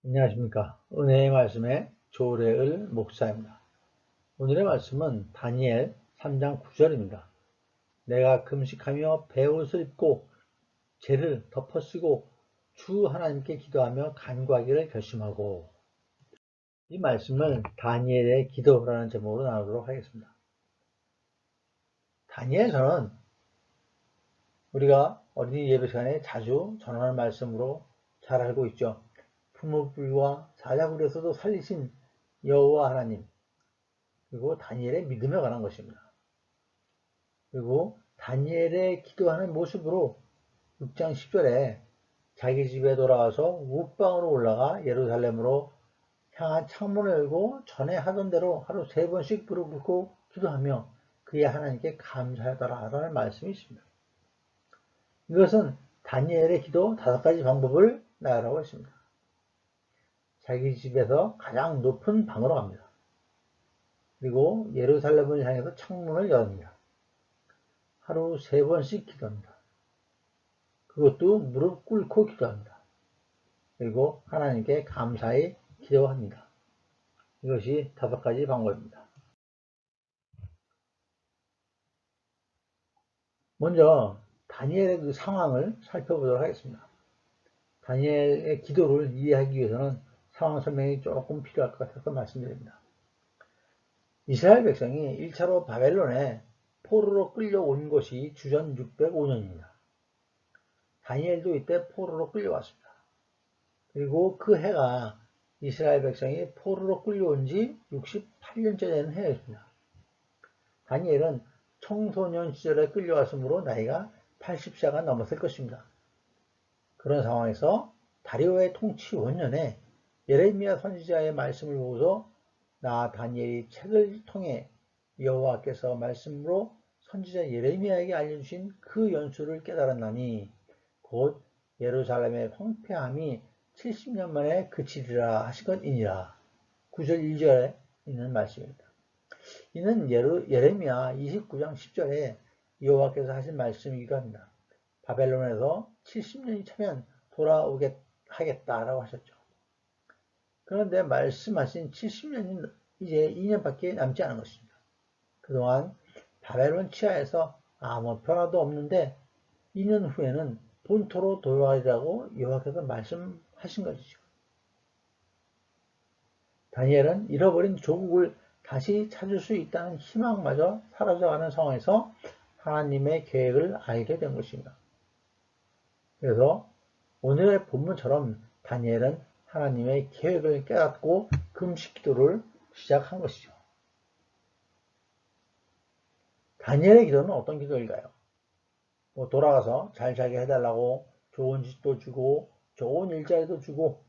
안녕하십니까. 은혜의 말씀의 조례을 목사입니다. 오늘의 말씀은 다니엘 3장 9절입니다. 내가 금식하며 베옷을 입고 죄를 덮어쓰고 주 하나님께 기도하며 간구하기를 결심하고, 이 말씀을 다니엘의 기도라는 제목으로 나누도록 하겠습니다. 다니엘서는 우리가 어린이 예배 시간에 자주 전하는 말씀으로 잘 알고 있죠. 풀무불과 사자굴에서도 살리신 여호와 하나님, 그리고 다니엘의 믿음에 관한 것입니다. 그리고 다니엘의 기도하는 모습으로 6장 10절에 자기 집에 돌아와서 옥방으로 올라가 예루살렘으로 향한 창문을 열고 전에 하던 대로 하루 3번씩 무릎 꿇고 기도하며 그의 하나님께 감사하더라 라는 말씀이 있습니다. 이것은 다니엘의 기도 5가지 방법을 나열하고 있습니다. 자기 집에서 가장 높은 방으로 갑니다. 그리고 예루살렘을 향해서 창문을 열었습니다. 하루 3번씩 기도합니다. 그것도 무릎 꿇고 기도합니다. 그리고 하나님께 감사히 기도합니다. 이것이 5가지 방법입니다. 먼저 다니엘의 그 상황을 살펴보도록 하겠습니다. 다니엘의 기도를 이해하기 위해서는 상황 설명이 조금 필요할 것 같아서 말씀드립니다. 이스라엘 백성이 1차로 바벨론에 포로로 끌려온 것이 주전 605년입니다. 다니엘도 이때 포로로 끌려왔습니다. 그리고 그 해가 이스라엘 백성이 포로로 끌려온 지 68년째 되는 해였습니다. 다니엘은 청소년 시절에 끌려왔으므로 나이가 80세가 넘었을 것입니다. 그런 상황에서 다리오의 통치 원년에 예레미야 선지자의 말씀을 보고서 나 다니엘이 책을 통해 여호와께서 말씀으로 선지자 예레미야에게 알려주신 그 연수를 깨달았나니 곧 예루살렘의 황폐함이 70년 만에 그치리라 하신 것이니라. 9절 1절에 있는 말씀입니다. 이는 예레미야 29장 10절에 여호와께서 하신 말씀이기도 합니다. 바벨론에서 70년이 차면 돌아오겠다라고 하셨죠. 그런데 말씀하신 70년이 이제 2년밖에 남지 않은 것입니다. 그동안 바벨론 치하에서 아무 변화도 없는데 2년 후에는 본토로 돌아가리라고 여호와께서 말씀하신 것이죠. 다니엘은 잃어버린 조국을 다시 찾을 수 있다는 희망마저 사라져가는 상황에서 하나님의 계획을 알게 된 것입니다. 그래서 오늘의 본문처럼 다니엘은 하나님의 계획을 깨닫고 금식 기도를 시작한 것이죠. 다니엘의 기도는 어떤 기도일까요? 돌아가서 잘 자게 해달라고 좋은 집도 주고 좋은 일자리도 주고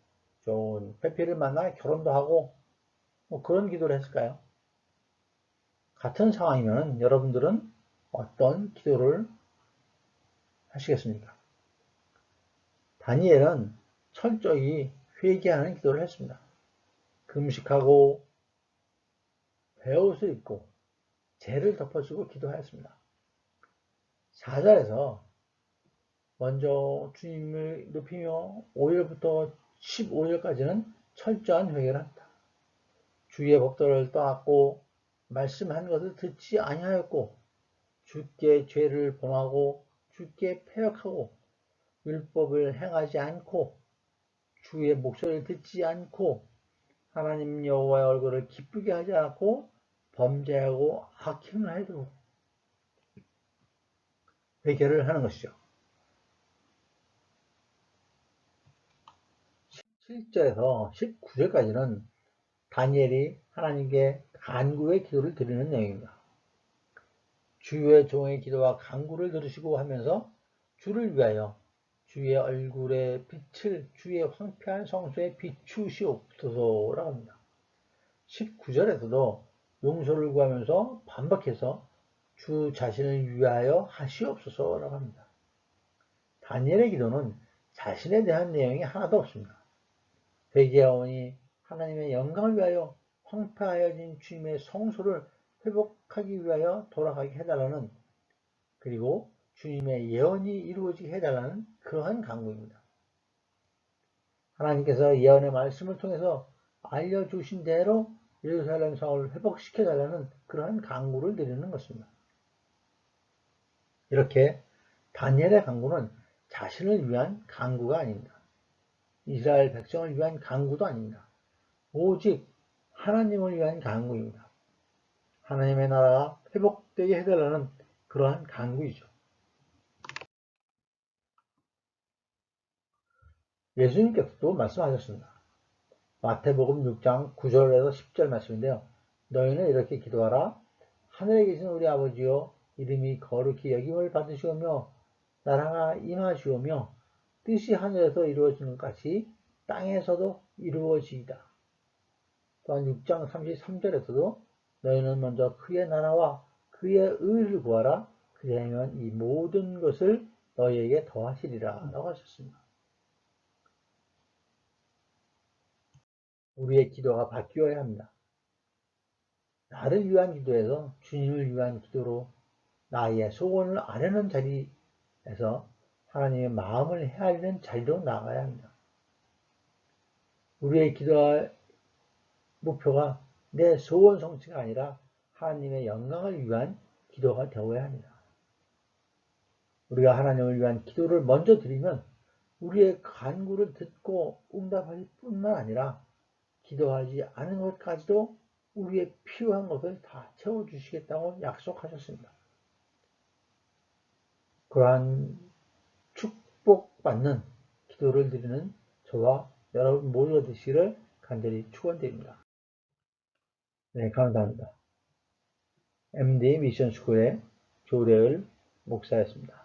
좋은 배필을 만나 결혼도 하고 그런 기도를 했을까요? 같은 상황이면 여러분들은 어떤 기도를 하시겠습니까? 다니엘은 철저히 회개하는 기도를 했습니다. 금식하고 베옷을 입고 죄를 덮어쓰고 기도하였습니다. 4절에서 먼저 주님을 높이며 5절부터 15절까지는 철저한 회개를 합니다. 주의 법도를 떠났고 말씀한 것을 듣지 아니하였고 주께 죄를 범하고 주께 패역하고 율법을 행하지 않고 주의 목소리를 듣지 않고 하나님 여호와의 얼굴을 기쁘게 하지 않고 범죄하고 악행을 해도 회개를 하는 것이죠. 17절에서 19절까지는 다니엘이 하나님께 간구의 기도를 드리는 내용입니다. 주의 종의 기도와 간구를 들으시고 하면서 주를 위하여 주의 얼굴의 빛을 주의 황폐한 성소에 비추시옵소서라고 합니다. 19절에서도 용서를 구하면서 반박해서 주 자신을 위하여 하시옵소서라고 합니다. 다니엘의 기도는 자신에 대한 내용이 하나도 없습니다. 회개하오니 하나님의 영광을 위하여 황폐하여진 주님의 성소를 회복하기 위하여 돌아가게 해달라는, 그리고 주님의 예언이 이루어지게 해달라는 그러한 간구입니다. 하나님께서 예언의 말씀을 통해서 알려주신 대로 예루살렘 성을 회복시켜달라는 그러한 간구를 드리는 것입니다. 이렇게 다니엘의 간구는 자신을 위한 간구가 아닙니다. 이스라엘 백성을 위한 간구도 아닙니다. 오직 하나님을 위한 간구입니다. 하나님의 나라가 회복되게 해달라는 그러한 간구이죠. 예수님께서도 말씀하셨습니다. 마태복음 6장 9절에서 10절 말씀인데요. 너희는 이렇게 기도하라. 하늘에 계신 우리 아버지여, 이름이 거룩히 여김을 받으시오며 나라가 임하시오며 뜻이 하늘에서 이루어지는 것 같이 땅에서도 이루어지이다. 또한 6장 33절에서도 너희는 먼저 그의 나라와 그의 의를 구하라. 그리하면 이 모든 것을 너희에게 더하시리라 라고 하셨습니다. 우리의 기도가 바뀌어야 합니다. 나를 위한 기도에서 주님을 위한 기도로 나의 소원을 아뢰는 자리에서 하나님의 마음을 헤아리는 자리로 나가야 합니다. 우리의 기도의 목표가 내 소원 성취가 아니라 하나님의 영광을 위한 기도가 되어야 합니다. 우리가 하나님을 위한 기도를 먼저 드리면 우리의 간구를 듣고 응답할 뿐만 아니라 기도하지 않은 것까지도 우리의 필요한 것을 다 채워주시겠다고 약속하셨습니다. 그러한 축복받는 기도를 드리는 저와 여러분 모두가 되시기를 간절히 축원드립니다. 네, 감사합니다. MD 미션스쿨의 조래을 목사였습니다.